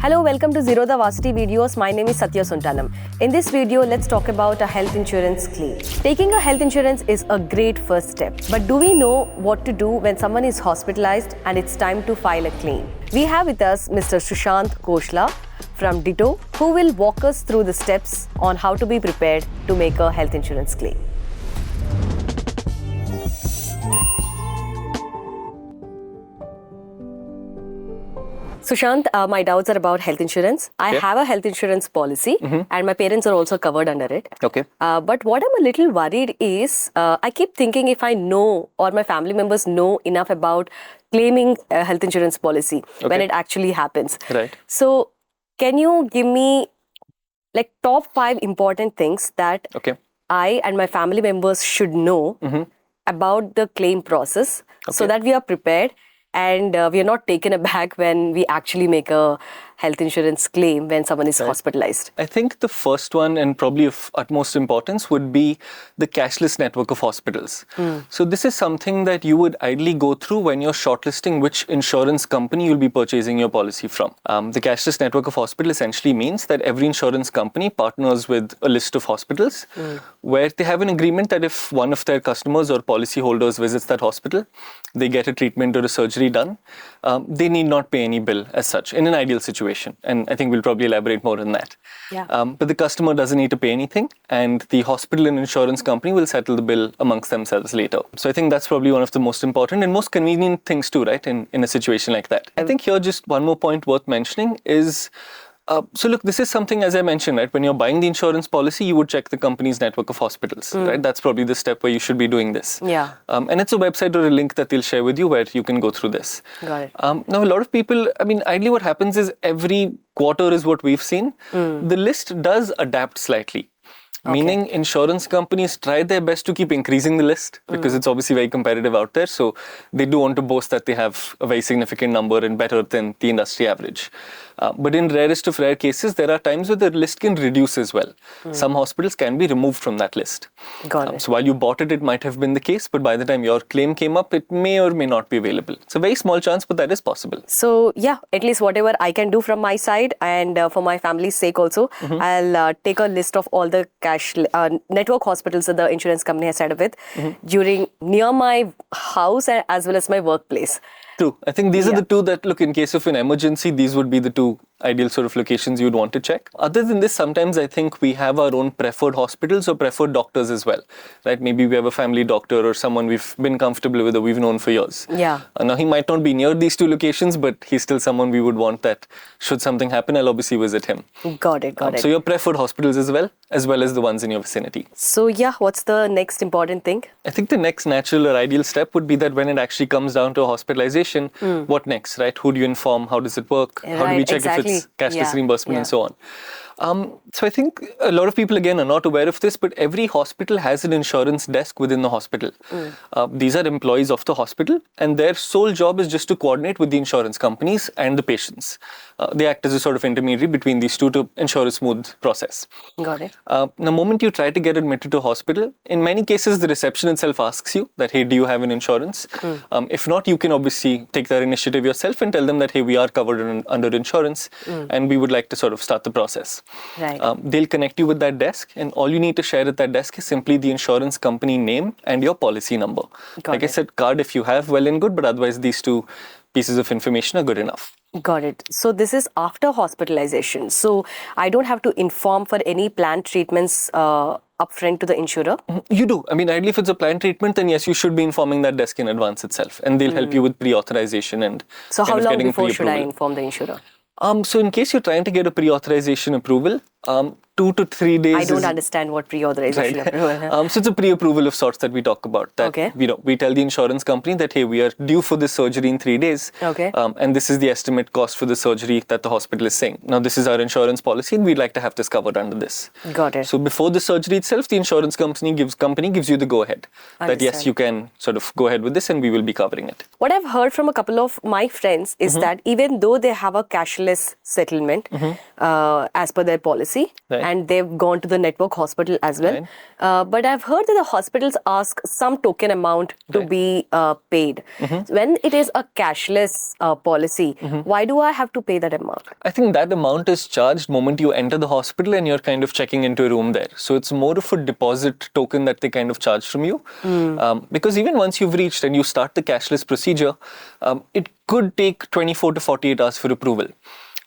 Hello, welcome to Zerodha Varsity videos. My name is Satya Sontanam. In this video, let's talk about a health insurance claim. Taking a health insurance is a great first step. But do we know what to do when someone is hospitalized and it's time to file a claim? We have with us Mr. Sushant Khosla from Ditto, who will walk us through the steps on how to be prepared to make a health insurance claim. Sushant, my doubts are about health insurance. I have a health insurance policy and my parents are also covered under it. Okay. But what I'm a little worried is, I keep thinking if I know or my family members know enough about claiming a health insurance policy when it actually happens. Right. So, can you give me like top 5 important things that I and my family members should know about the claim process so that we are prepared and we are not taken aback when we actually make a health insurance claim when someone is hospitalized? I think the first one, and probably of utmost importance, would be the cashless network of hospitals. So this is something that you would ideally go through when you're shortlisting which insurance company you'll be purchasing your policy from. The cashless network of hospitals essentially means that every insurance company partners with a list of hospitals where they have an agreement that if one of their customers or policyholders visits that hospital, they get a treatment or a surgery done, they need not pay any bill as such in an ideal situation. And I think we'll probably elaborate more on that. But the customer doesn't need to pay anything, and the hospital and insurance company will settle the bill amongst themselves later. So I think that's probably one of the most important and most convenient things too, right, in a situation like that. I think here just one more point worth mentioning is, so look, this is something, as I mentioned, right, when you're buying the insurance policy, you would check the company's network of hospitals, right? That's probably the step where you should be doing this. And it's a website or a link that they'll share with you where you can go through this. Got it. Now, a lot of people, I mean, ideally what happens is every quarter is what we've seen. The list does adapt slightly. Meaning insurance companies try their best to keep increasing the list because it's obviously very competitive out there. So they do want to boast that they have a very significant number and better than the industry average. But in rarest of rare cases, there are times where the list can reduce as well. Some hospitals can be removed from that list. Got it. So while you bought it, it might have been the case, but by the time your claim came up, it may or may not be available. It's a very small chance, but that is possible. So yeah, at least whatever I can do from my side and for my family's sake also, I'll take a list of all the network hospitals that the insurance company has set up with near my house as well as my workplace. True. I think these are the two that, look, in case of an emergency, these would be the two ideal sort of locations you'd want to check. Other than this, sometimes I think we have our own preferred hospitals or preferred doctors as well, right? Maybe we have a family doctor or someone we've been comfortable with or we've known for years. Now, he might not be near these two locations, but he's still someone we would want that should something happen, I'll obviously visit him. Got it. So your preferred hospitals as well as the ones in your vicinity. So yeah, what's the next important thing? I think the next natural or ideal step would be that when it actually comes down to a hospitalization, what next, right? Who do you inform? How does it work? How do we check if it's cashless reimbursement and so on? So I think a lot of people, again, are not aware of this, but every hospital has an insurance desk within the hospital. These are employees of the hospital, and their sole job is just to coordinate with the insurance companies and the patients. They act as a sort of intermediary between these two to ensure a smooth process. Got it. The moment you try to get admitted to a hospital, in many cases, the reception itself asks you that, hey, do you have an insurance? If not, you can obviously take that initiative yourself and tell them that, hey, we are covered under insurance, and we would like to sort of start the process. Right. They'll connect you with that desk, and all you need to share at that desk is simply the insurance company name and your policy number. I said, card if you have, well and good, but otherwise these two pieces of information are good enough. Got it. So this is after hospitalization. So I don't have to inform for any planned treatments upfront to the insurer? You do. I mean, ideally, if it's a planned treatment, then yes, you should be informing that desk in advance itself, and they'll help you with pre-authorization and so how long before should I inform the insurer? So in case you're trying to get a pre-authorization approval, 2 to 3 days. I don't understand what pre-authorization approval. So it's a pre-approval of sorts that we talk about. That, we tell the insurance company that, hey, we are due for this surgery in 3 days. And this is the estimate cost for the surgery that the hospital is saying. Now, this is our insurance policy and we'd like to have this covered under this. Got it. So before the surgery itself, the insurance company gives you the go-ahead. That yes, you can sort of go ahead with this and we will be covering it. What I've heard from a couple of my friends is that even though they have a cashless settlement as per their policy, and they've gone to the network hospital as well. But I've heard that the hospitals ask some token amount to be paid. When it is a cashless policy, why do I have to pay that amount? I think that amount is charged moment you enter the hospital and you're kind of checking into a room there. So it's more of a deposit token that they kind of charge from you. Because even once you've reached and you start the cashless procedure, it could take 24 to 48 hours for approval.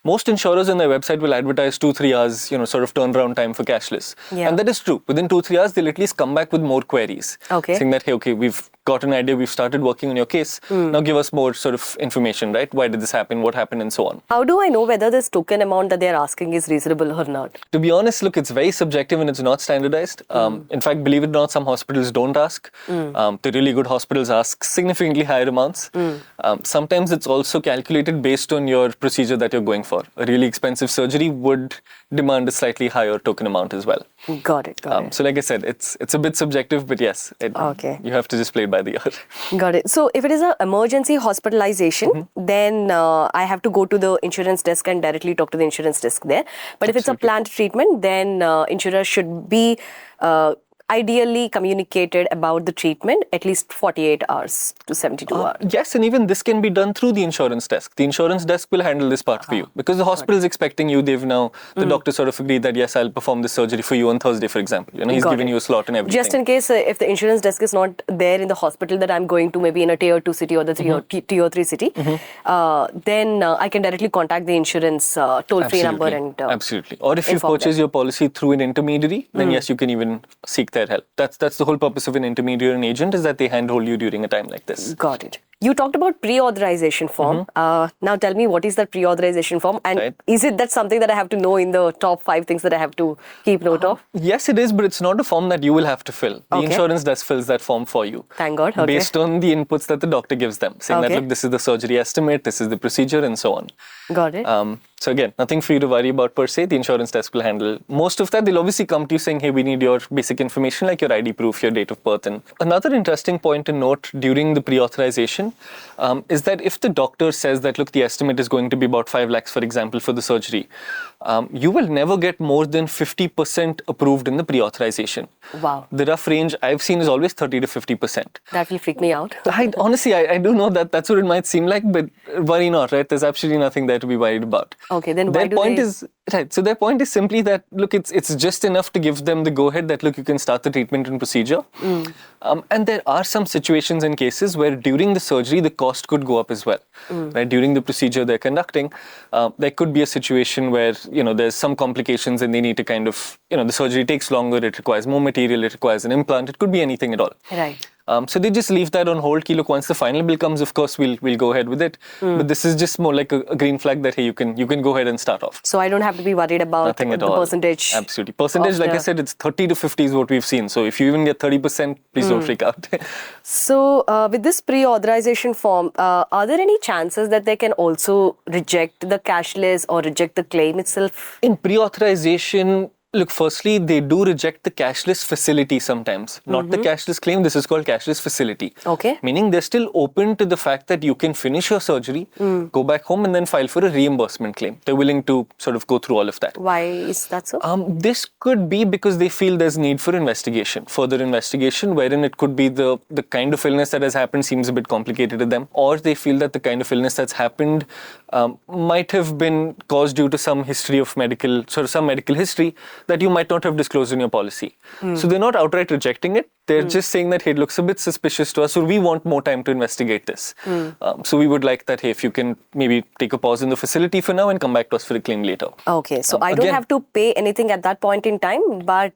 Most insurers on their website will advertise 2-3 hours, sort of turnaround time for cashless. And that is true. Within 2-3 hours, they'll at least come back with more queries. Saying that, hey, okay, we've got an idea, we've started working on your case. Now give us more sort of information, right? Why did this happen? What happened? And so on. How do I know whether this token amount that they're asking is reasonable or not? To be honest, look, it's very subjective and it's not standardized. In fact, believe it or not, some hospitals don't ask. The really good hospitals ask significantly higher amounts. Sometimes it's also calculated based on your procedure that you're going for. A really expensive surgery would demand a slightly higher token amount as well. Got it. So like I said, it's a bit subjective, but yes, you have to just play it by the ear. Got it. So if it is an emergency hospitalization, then I have to go to the insurance desk and directly talk to the insurance desk there. But if it's a planned treatment, then insurer should be ideally communicated about the treatment at least 48 hours to 72 hours. Yes, and even this can be done through the insurance desk. The insurance desk will handle this part for you because the hospital is expecting you. They've now, the doctor sort of agreed that, yes, I'll perform this surgery for you on Thursday, for example. He's given you a slot and everything. Just in case if the insurance desk is not there in the hospital that I'm going to, maybe in a tier 2 city or the tier 3 city, then I can directly contact the insurance toll-free number. And Absolutely. Or if you purchase your policy through an intermediary, then yes, you can even seek their help. That's the whole purpose of an intermediary and agent, is that they handhold you during a time like this. Got it. You talked about pre-authorization form. Now tell me, what is that pre-authorization form? And is it that something that I have to know in the top 5 things that I have to keep note of? Yes, it is, but it's not a form that you will have to fill. The insurance desk fills that form for you. Thank God. Based on the inputs that the doctor gives them. Saying that, look, this is the surgery estimate, this is the procedure, and so on. Got it. So again, nothing for you to worry about per se. The insurance desk will handle most of that. They'll obviously come to you saying, hey, we need your basic information like your ID proof, your date of birth. And another interesting point to note during the pre-authorization is that if the doctor says that, look, the estimate is going to be about 5 lakhs, for example, for the surgery, you will never get more than 50% approved in the pre-authorization. Wow. The rough range I've seen is always 30 to 50%. That will freak me out. Honestly, I do know that that's what it might seem like, but worry not, right? There's absolutely nothing there to be worried about. Okay, then their point is right. So their point is simply that, look, it's just enough to give them the go-ahead that, look, you can start the treatment and procedure. And there are some situations and cases where during the surgery, the cost could go up as well. Right? During the procedure they're conducting, there could be a situation where, there's some complications and they need to kind of, the surgery takes longer, it requires more material, it requires an implant, it could be anything at all. Right. So they just leave that on hold. Look, once the final bill comes, of course, we'll go ahead with it. But this is just more like a green flag that, hey, you can go ahead and start off. So I don't have to be worried about Nothing at the all. Percentage. Absolutely. Percentage, like I said, it's 30 to 50 is what we've seen. So if you even get 30%, please don't freak out. So with this pre-authorization form, are there any chances that they can also reject the cashless or reject the claim itself? In pre-authorization, look, firstly, they do reject the cashless facility sometimes, not the cashless claim. This is called cashless facility. Okay. Meaning they're still open to the fact that you can finish your surgery, go back home and then file for a reimbursement claim. They're willing to sort of go through all of that. Why is that so? This could be because they feel there's need for investigation, further investigation, wherein it could be the kind of illness that has happened seems a bit complicated to them, or they feel that the kind of illness that's happened might have been caused due to some history of some medical history that you might not have disclosed in your policy. So they're not outright rejecting it. They're just saying that, hey, it looks a bit suspicious to us, so we want more time to investigate this. So we would like that, hey, if you can maybe take a pause in the facility for now and come back to us for a claim later. Okay, so I don't have to pay anything at that point in time, but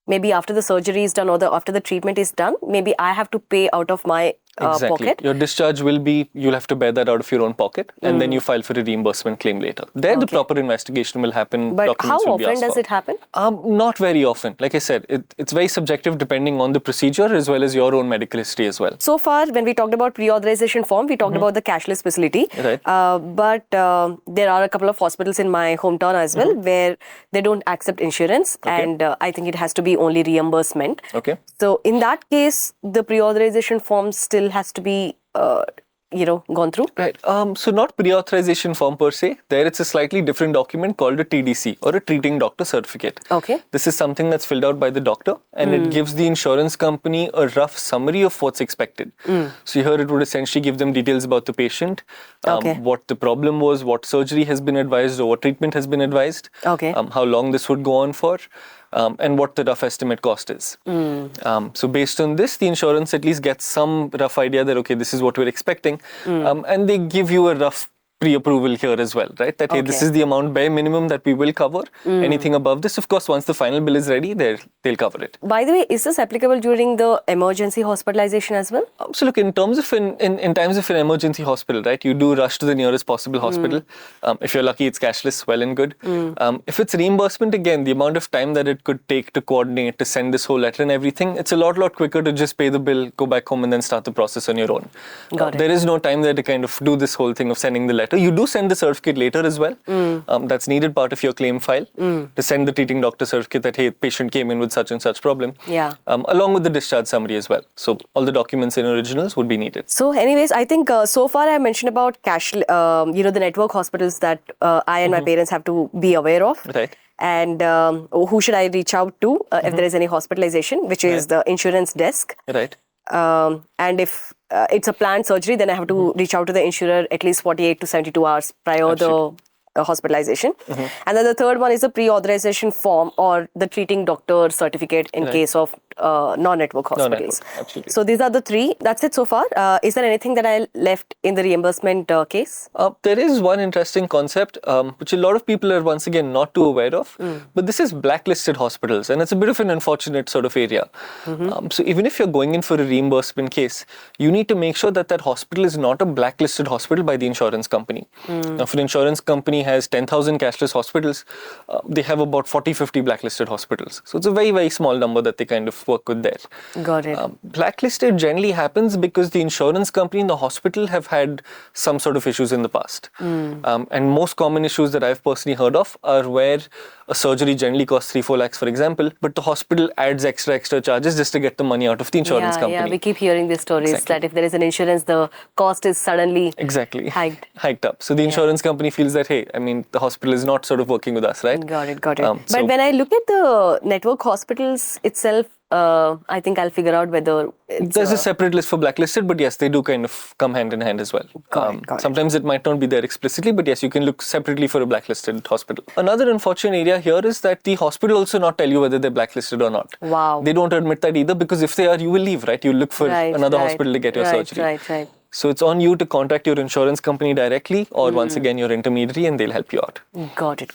maybe after the surgery is done or after the treatment is done, maybe I have to pay out of my pocket. Your discharge will be, you'll have to bear that out of your own pocket and then you file for a reimbursement claim later. There the proper investigation will happen. But how often does it happen? Not very often. Like I said, it's very subjective depending on the procedure as well as your own medical history as well. So far, when we talked about pre-authorization form, we talked about the cashless facility. Right. But there are a couple of hospitals in my hometown as well where they don't accept insurance and I think it has to be only reimbursement. Okay. So in that case, the pre-authorization form still has to be gone through? Right. So not pre-authorization form per se. There it's a slightly different document called a TDC or a treating doctor certificate. Okay. This is something that's filled out by the doctor and it gives the insurance company a rough summary of what's expected. So here it would essentially give them details about the patient, what the problem was, what surgery has been advised or what treatment has been advised, how long this would go on for. And what the rough estimate cost is. So based on this, the insurance at least gets some rough idea that, okay, this is what we're expecting. And they give you a rough pre-approval here as well, right? That, hey, this is the amount bare minimum that we will cover. Anything above this, of course, once the final bill is ready, they'll cover it. By the way, is this applicable during the emergency hospitalization as well? So look, in terms of in times of an emergency hospital, right, you do rush to the nearest possible hospital. If you're lucky, it's cashless, well and good. If it's reimbursement, again, the amount of time that it could take to coordinate, to send this whole letter and everything, it's a lot quicker to just pay the bill, go back home and then start the process on your own. There is no time there to kind of do this whole thing of sending the letter. You do send the certificate later as well. That's needed part of your claim file to send the treating doctor certificate that, hey, patient came in with such and such problem. Along with the discharge summary as well. So all the documents in originals would be needed. So anyways, I think so far I mentioned about cash, the network hospitals that I and my parents have to be aware of. Right. And who should I reach out to if there is any hospitalization, which is the insurance desk. Right. And if it's a planned surgery, then I have to reach out to the insurer at least 48 to 72 hours prior the hospitalization. And then the third one is the pre-authorization form or the treating doctor certificate in case of non-network hospitals. So these are the three. That's it so far. Is there anything that I left in the reimbursement case? There is one interesting concept which a lot of people are once again not too aware of, but this is blacklisted hospitals and it's a bit of an unfortunate sort of area. So even if you're going in for a reimbursement case, you need to make sure that that hospital is not a blacklisted hospital by the insurance company. Now if an insurance company has 10,000 cashless hospitals, they have about 40-50 blacklisted hospitals. So it's a very, very small number that they kind of work with there. Got it. Blacklisted generally happens because the insurance company and the hospital have had some sort of issues in the past. And most common issues that I've personally heard of are where a surgery generally costs 3-4 lakhs, for example, but the hospital adds extra charges just to get the money out of the insurance company. Yeah, we keep hearing these stories that if there is an insurance, the cost is suddenly hiked up. So the insurance company feels that, hey, I mean, the hospital is not sort of working with us, right? Got it. But when I look at the network hospitals itself, I think I'll figure out whether there's a separate list for blacklisted, but yes, they do kind of come hand in hand as well. Sometimes it might not be there explicitly, but yes, you can look separately for a blacklisted hospital. Another unfortunate area here is that the hospital also not tell you whether they're blacklisted or not. Wow. They don't admit that either because if they are, you will leave, right? You look for another hospital to get your surgery. Right. So it's on you to contact your insurance company directly or once again your intermediary and they'll help you out. Got it.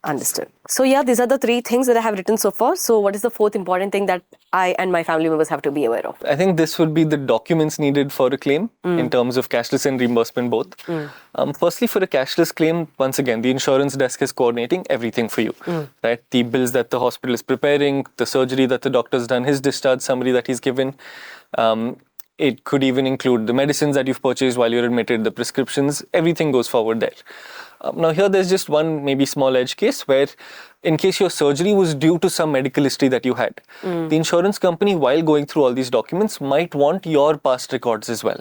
Understood. So yeah, these are the three things that I have written so far. So what is the fourth important thing that I and my family members have to be aware of? I think this would be the documents needed for a claim in terms of cashless and reimbursement both. Firstly, for a cashless claim, once again, the insurance desk is coordinating everything for you, right? The bills that the hospital is preparing, the surgery that the doctor's done, his discharge summary that he's given. It could even include the medicines that you've purchased while you're admitted, the prescriptions, everything goes forward there. Now here there's just one maybe small edge case where in case your surgery was due to some medical history that you had, the insurance company while going through all these documents might want your past records as well.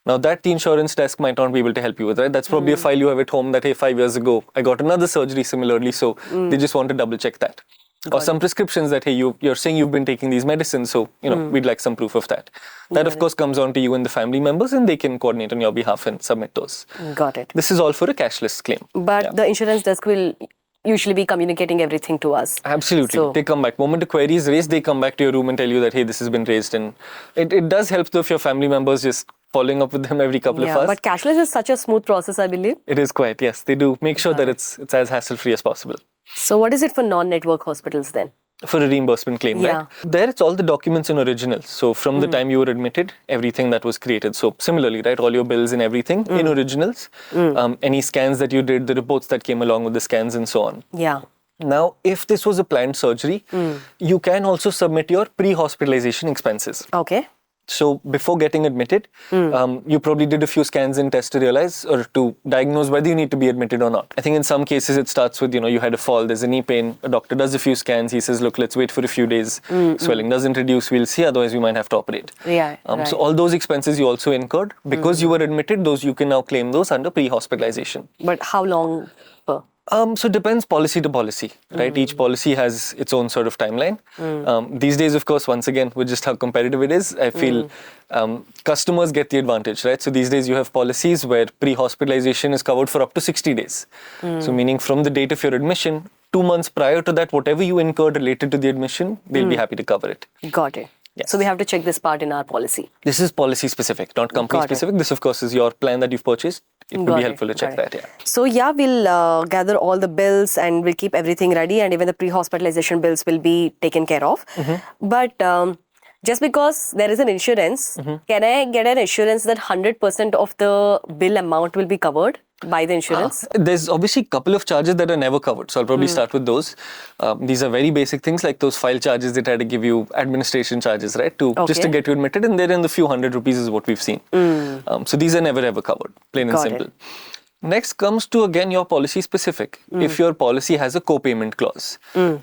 Now that the insurance desk might not be able to help you with, right? That's probably a file you have at home that, hey, 5 years ago, I got another surgery similarly, so they just want to double check that. Or some prescriptions that, hey, you're saying you've been taking these medicines, so, we'd like some proof of that. That, of course, comes on to you and the family members, and they can coordinate on your behalf and submit those. Got it. This is all for a cashless claim. But the insurance desk will usually be communicating everything to us. Absolutely. So, they come back. Moment a query is raised, they come back to your room and tell you that, hey, this has been raised. And it does help though if your family members just following up with them every couple of hours. But cashless is such a smooth process, I believe. It is quite, yes. They do make sure that it's as hassle-free as possible. So what is it for non-network hospitals then? For a reimbursement claim, right? There it's all the documents in originals. So from the time you were admitted, everything that was created. So similarly, right, all your bills and everything in originals. Any scans that you did, the reports that came along with the scans and so on. Yeah. Now, if this was a planned surgery, you can also submit your pre-hospitalization expenses. Okay. So before getting admitted, you probably did a few scans and tests to realize or to diagnose whether you need to be admitted or not. I think in some cases it starts with, you had a fall, there's a knee pain, a doctor does a few scans, he says, look, let's wait for a few days, swelling doesn't reduce, we'll see, otherwise we might have to operate. Yeah, right. So all those expenses you also incurred, because you were admitted, those you can now claim those under pre-hospitalization. But how long per? So it depends policy to policy, right? Each policy has its own sort of timeline. These days, of course, once again, with just how competitive it is, I feel customers get the advantage, right? So these days you have policies where pre-hospitalization is covered for up to 60 days. So meaning from the date of your admission, 2 months prior to that, whatever you incurred related to the admission, they'll be happy to cover it. Got it. Yes. So we have to check this part in our policy. This is policy specific, not company specific. This, of course, is your plan that you've purchased. It would be helpful to check that, yeah. So yeah, we'll gather all the bills and we'll keep everything ready, and even the pre-hospitalization bills will be taken care of. But just because there is an insurance, can I get an assurance that 100% of the bill amount will be covered by the insurance? There's obviously a couple of charges that are never covered. So I'll probably start with those. These are very basic things like those file charges they try to give you, administration charges, right? Just to get you admitted, and they're in the few hundred rupees is what we've seen. So these are never ever covered, plain and simple. Next comes to, again, your policy specific. If your policy has a co-payment clause,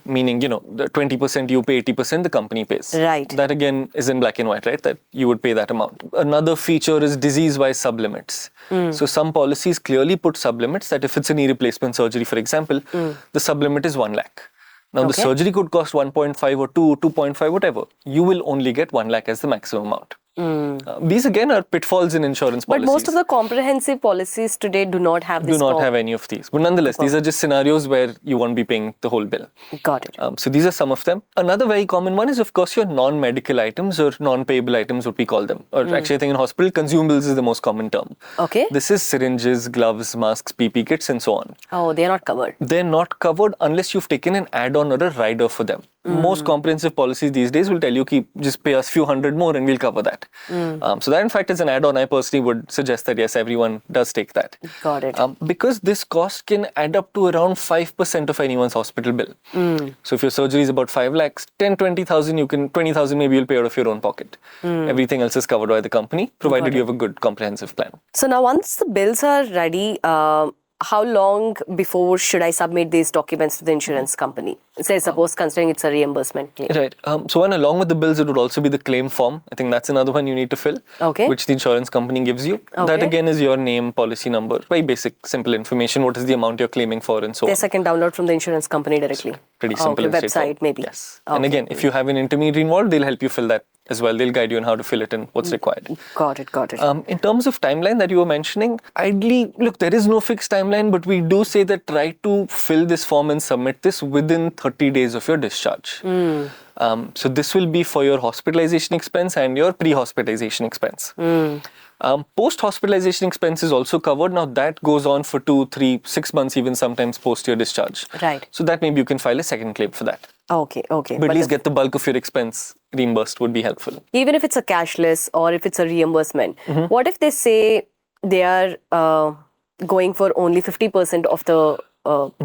meaning, the 20% you pay, 80% the company pays. Right. That again is in black and white, right? That you would pay that amount. Another feature is disease-wise sublimits. So some policies clearly put sublimits that if it's a knee replacement surgery, for example, the sublimit is 1 lakh. Now the surgery could cost 1.5 or 2, 2.5, whatever. You will only get 1 lakh as the maximum amount. These again are pitfalls in insurance policies. But most of the comprehensive policies today do not have this. Do not have any of these. But nonetheless, these are just scenarios where you won't be paying the whole bill. Got it. So these are some of them. Another very common one is, of course, your non-medical items or non-payable items, what we call them. Or actually, I think in hospital, consumables is the most common term. Okay. This is syringes, gloves, masks, PP kits, and so on. Oh, they are not covered. They're not covered unless you've taken an add-on or a rider for them. Most comprehensive policies these days will tell you, just pay us few hundred more and we'll cover that. So that in fact is an add-on. I personally would suggest that yes, everyone does take that. Got it. Because this cost can add up to around 5% of anyone's hospital bill. So if your surgery is about 5 lakhs, 10, 20,000, 20,000 maybe you'll pay out of your own pocket. Everything else is covered by the company, provided you have a good comprehensive plan. So now once the bills are ready, how long before should I submit these documents to the insurance company? Say, suppose considering it's a reimbursement claim. Right. So along with the bills, it would also be the claim form. I think that's another one you need to fill, which the insurance company gives you. That again is your name, policy number, very basic, simple information. What is the amount you're claiming for and so on. This I can download from the insurance company directly. Pretty simple. Website maybe. Yes. And again, if you have an intermediary involved, they'll help you fill that as well. They'll guide you on how to fill it and what's required. Got it. In terms of timeline that you were mentioning, ideally, look, there is no fixed timeline, but we do say that try to fill this form and submit this within 30 days of your discharge. So this will be for your hospitalization expense and your pre-hospitalization expense. Post-hospitalization expense is also covered. Now that goes on for 2, 3, 6 months, even sometimes post your discharge. Right. So that maybe you can file a second claim for that. Okay. But at least get the bulk of your expense reimbursed would be helpful. Even if it's a cashless or if it's a reimbursement, what if they say they are going for only 50% of the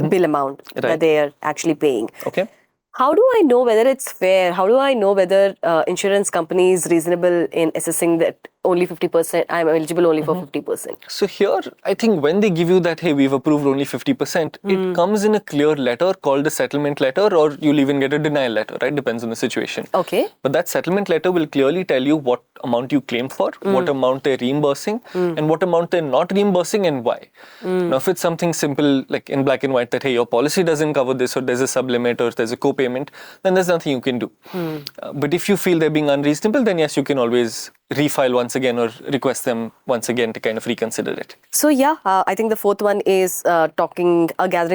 bill amount that they are actually paying? Okay. How do I know whether it's fair? How do I know whether insurance company is reasonable in assessing that only 50%, I'm eligible only for 50%? So here, I think when they give you that, hey, we've approved only 50%, it comes in a clear letter called a settlement letter, or you'll even get a denial letter, right? Depends on the situation. Okay. But that settlement letter will clearly tell you what amount you claimed for, what amount they're reimbursing, and what amount they're not reimbursing and why. Now, if it's something simple, like in black and white, that, hey, your policy doesn't cover this, or there's a sublimit, or there's a co-payment, then there's nothing you can do. But if you feel they're being unreasonable, then yes, you can always refile once again or request them once again to kind of reconsider it. So yeah, I think the fourth one is gathering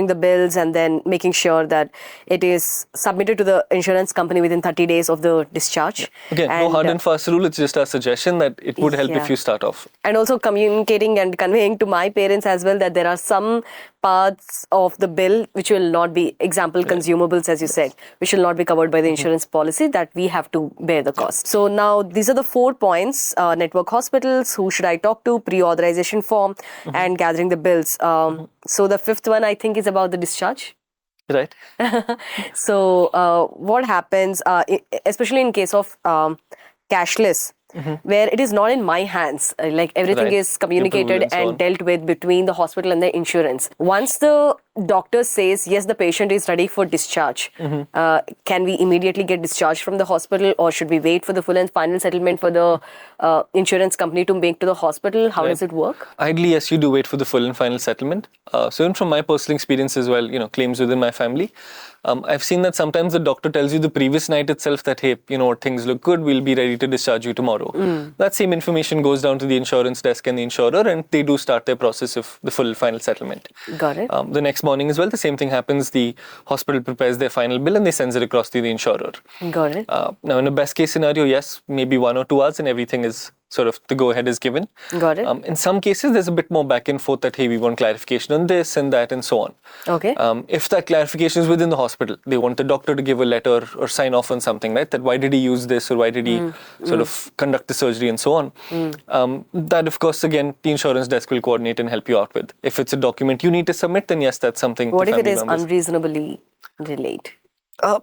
the bills and then making sure that it is submitted to the insurance company within 30 days of the discharge. Again, no hard and fast rule, it's just a suggestion that it would help if you start off. And also communicating and conveying to my parents as well that there are some parts of the bill which will not be, example, consumables, as you said, which will not be covered by the insurance policy, that we have to bear the cost. So now these are the 4 points: network hospitals, who should I talk to, pre-authorization form, and gathering the bills. So the 5th one, I think, is about the discharge. Right. So what happens, especially in case of cashless, where it is not in my hands. Like everything Right. is communicated Approval and so and on. dealt with between the hospital and the insurance. Once the doctor says, yes, the patient is ready for discharge, can we immediately get discharged from the hospital, or should we wait for the full and final settlement for the insurance company to make to the hospital? How does it work? Ideally, yes, you do wait for the full and final settlement. So even from my personal experience as well, claims within my family, I've seen that sometimes the doctor tells you the previous night itself that, hey, things look good, we'll be ready to discharge you tomorrow. That same information goes down to the insurance desk and the insurer, and they do start their process of the full final settlement. Got it. The next morning as well, the same thing happens. The hospital prepares their final bill and they sends it across to the insurer. Got it. Now, in a best case scenario, yes, maybe 1 or 2 hours and everything is sort of the go-ahead is given. Got it. In some cases, there's a bit more back and forth that, hey, we want clarification on this and that and so on. Okay. If that clarification is within the hospital, they want the doctor to give a letter or sign off on something, right? That why did he use this or why did he sort of conduct the surgery and so on. That, of course, again, the insurance desk will coordinate and help you out with. If it's a document you need to submit, then yes, that's something. What the if it family is members- unreasonably delayed?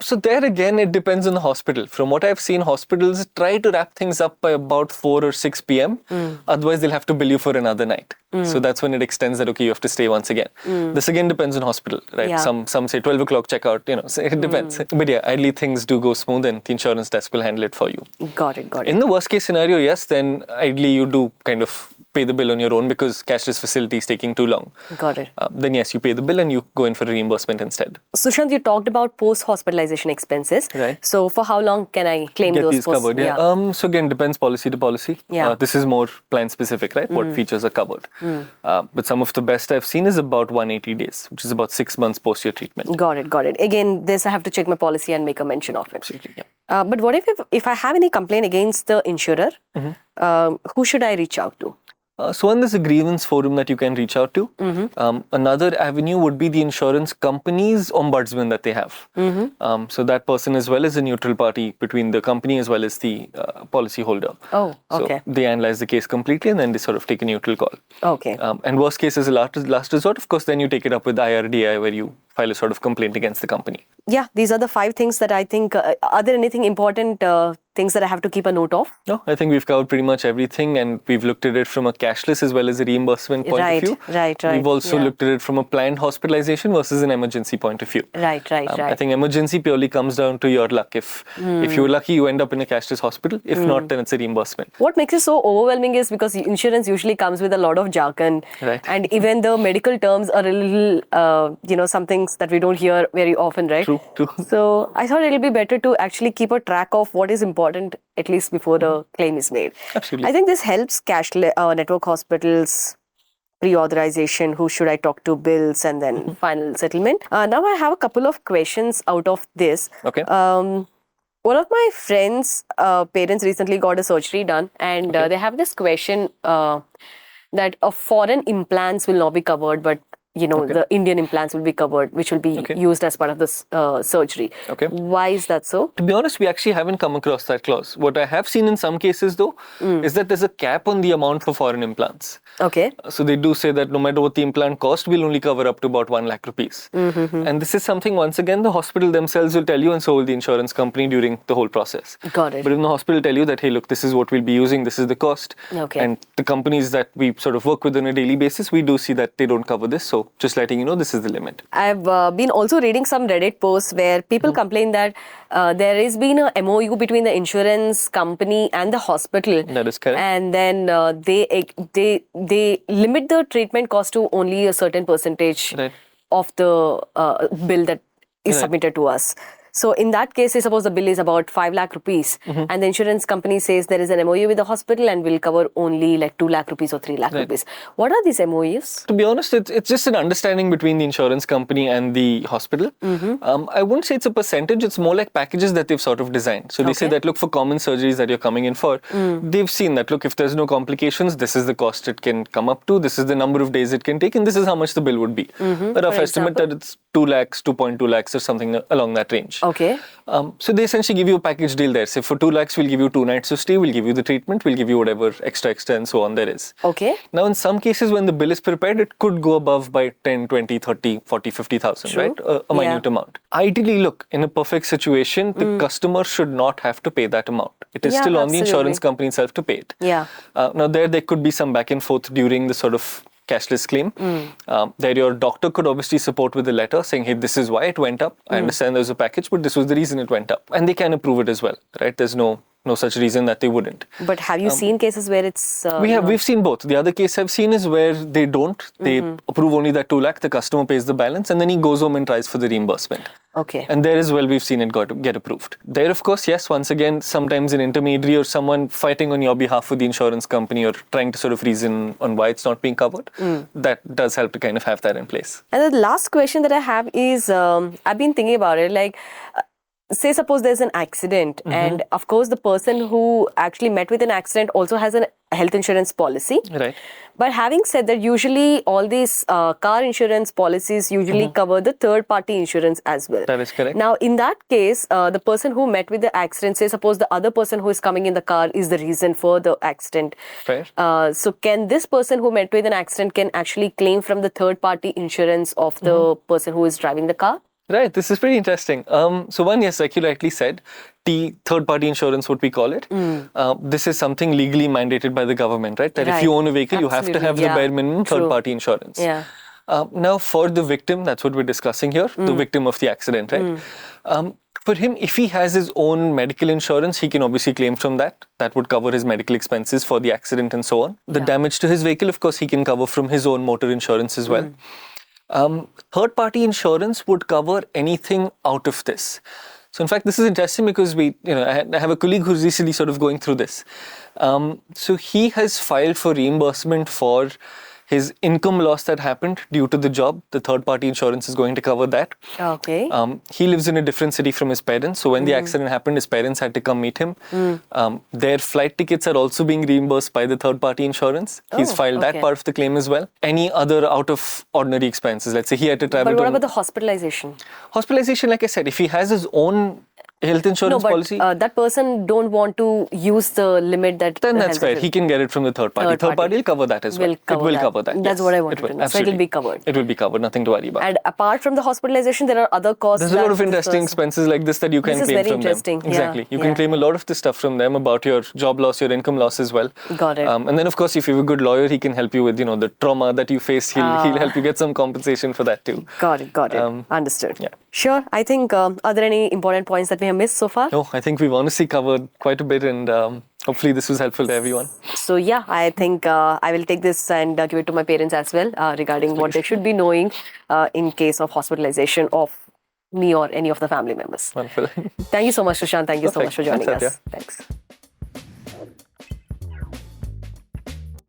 So there again, it depends on the hospital. From what I've seen, hospitals try to wrap things up by about 4 or 6 p.m. Otherwise, they'll have to bill you for another night. So that's when it extends that, okay, you have to stay once again. This again depends on hospital, right? Yeah. Some say 12 o'clock checkout, so it depends. But yeah, ideally things do go smooth and the insurance desk will handle it for you. Got it. Got it. In the worst case scenario, yes, then ideally you do kind of pay the bill on your own because cashless facility is taking too long. Got it. Then yes, you pay the bill and you go in for a reimbursement instead. Sushant, you talked about post-hospitalization expenses. Right. So for how long can I claim Get those these covered, yeah. So again, depends policy to policy. Yeah. This is more plan specific, right? What features are covered. But some of the best I've seen is about 180 days, which is about 6 months post your treatment. Got it. Got it. Again, this I have to check my policy and make a mention of it. Absolutely, yeah. But what if I have any complaint against the insurer? Who should I reach out to? So one, there's a grievance forum that you can reach out to. Another avenue would be the insurance company's ombudsman that they have. So that person as well is a neutral party between the company as well as the policy holder. Oh, okay. So they analyze the case completely and then they sort of take a neutral call. Okay. And worst case is a last resort, of course, then you take it up with IRDI where you file a sort of complaint against the company. Yeah, these are the 5 things that I think, are there anything important things that I have to keep a note of? No, I think we've covered pretty much everything and we've looked at it from a cashless as well as a reimbursement point of view. Right. We've also looked at it from a planned hospitalization versus an emergency point of view. Right. I think emergency purely comes down to your luck. If you're lucky, you end up in a cashless hospispital. If not, then it's a reimbursement. What makes it so overwhelming is because insurance usually comes with a lot of jargon. Right. And even the medical terms are a little, some things that we don't hear very often, right? True. So I thought it'll be better to actually keep a track of what is important at least before the claim is made. Absolutely. I think this helps cashless network hospitals, pre-authorization, who should I talk to, bills, and then final settlement. Now I have a couple of questions out of this. Okay. One of my friends' parents recently got a surgery done, and they have this question that foreign implants will not be covered, but the Indian implants will be covered, which will be used as part of this surgery. Okay. Why is that so? To be honest, we actually haven't come across that clause. What I have seen in some cases, though, is that there's a cap on the amount for foreign implants. Okay. So they do say that no matter what the implant cost, we'll only cover up to about 1 lakh rupees. And this is something, once again, the hospital themselves will tell you, and so will the insurance company during the whole process. Got it. But if the hospital tell you that, hey, look, this is what we'll be using, this is the cost. Okay. And the companies that we sort of work with on a daily basis, we do see that they don't cover this. So just letting you know, this is the limit. I've been also reading some Reddit posts where people complain that there has been a MOU between the insurance company and the hospital. That is correct. And then they limit the treatment cost to only a certain percentage of the bill that is submitted to us. So in that case, say suppose the bill is about 5 lakh rupees and the insurance company says there is an MOU with the hospital and will cover only like 2 lakh rupees or 3 lakh rupees. What are these MOUs? To be honest, it's just an understanding between the insurance company and the hospital. I wouldn't say it's a percentage, it's more like packages that they've sort of designed. So they say that, look, for common surgeries that you're coming in for, they've seen that, look, if there's no complications, this is the cost it can come up to, this is the number of days it can take, and this is how much the bill would be. A rough estimate that it's 2 lakhs, 2.2 lakhs or something along that range. Okay. So they essentially give you a package deal there. Say for 2 lakhs, we'll give you 2 nights of stay, we'll give you the treatment, we'll give you whatever extra and so on there is. Okay. Now in some cases when the bill is prepared, it could go above by 10, 20, 30, 40, 50,000, right? A minute amount. Ideally, look, in a perfect situation, the customer should not have to pay that amount. It is Yeah, still on the absolutely. insurance company itself to pay it. Yeah. Now, there could be some back and forth during the sort of cashless claim. There your doctor could obviously support with a letter saying, hey, this is why it went up. I understand there's a package, but this was the reason it went up. And they can approve it as well, right? There's no such reason that they wouldn't. But have you seen cases where it's... We've seen both. The other case I've seen is where they don't. They approve only that 2 lakh, the customer pays the balance, and then he goes home and tries for the reimbursement. Okay. And there as well, we've seen it get approved. There, of course, yes, once again, sometimes an intermediary or someone fighting on your behalf with the insurance company or trying to sort of reason on why it's not being covered, that does help to kind of have that in place. And the last question that I have is, I've been thinking about it, like, say suppose there's an accident and of course the person who actually met with an accident also has a health insurance policy. Right. But having said that, usually all these car insurance policies usually cover the third party insurance as well. That is correct. Now in that case, the person who met with the accident, say suppose the other person who is coming in the car is the reason for the accident. Fair. So can this person who met with an accident can actually claim from the third party insurance of the person who is driving the car? Right, this is pretty interesting. So one, yes, like you rightly said, the third-party insurance, what we call it, this is something legally mandated by the government, right? That if you own a vehicle, you have to have the bare minimum third-party insurance. Yeah. Now, for the victim, that's what we're discussing here, the victim of the accident, right? For him, if he has his own medical insurance, he can obviously claim from that. That would cover his medical expenses for the accident and so on. The damage to his vehicle, of course, he can cover from his own motor insurance as well. Third-party insurance would cover anything out of this. So in fact, this is interesting because I have a colleague who's recently sort of going through this. So he has filed for reimbursement for his income loss that happened due to the job. The third-party insurance is going to cover that. Okay. He lives in a different city from his parents. So when the accident happened, his parents had to come meet him. Their flight tickets are also being reimbursed by the third-party insurance. He's filed that part of the claim as well. Any other out-of-ordinary expenses, let's say he had to travel. But what about the hospitalization? Hospitalization, like I said, if he has his own health insurance policy. That person don't want to use the limit that. Then that's fair. He can get it from the third party. Third party will cover that as well. It will cover that. That's what I wanted to know. So it will be covered. It will be covered. Nothing to worry about. And apart from the hospitalization, there are other costs. There's a lot of interesting expenses like this that you can claim from them. This is very interesting. Exactly. You can claim a lot of this stuff from them about your job loss, your income loss as well. Got it. And then of course, if you have a good lawyer, he can help you with the trauma that you face. He'll help you get some compensation for that too. Got it. Understood. Yeah. Sure. I think, are there any important points that we have missed so far? No, I think we've honestly covered quite a bit and hopefully this was helpful to everyone. So yeah, I think I will take this and give it to my parents as well regarding what they should be knowing in case of hospitalization of me or any of the family members. Wonderful. Thank you so much, Sushant. Thank you so much for joining Thanks, us. Satya. Thanks.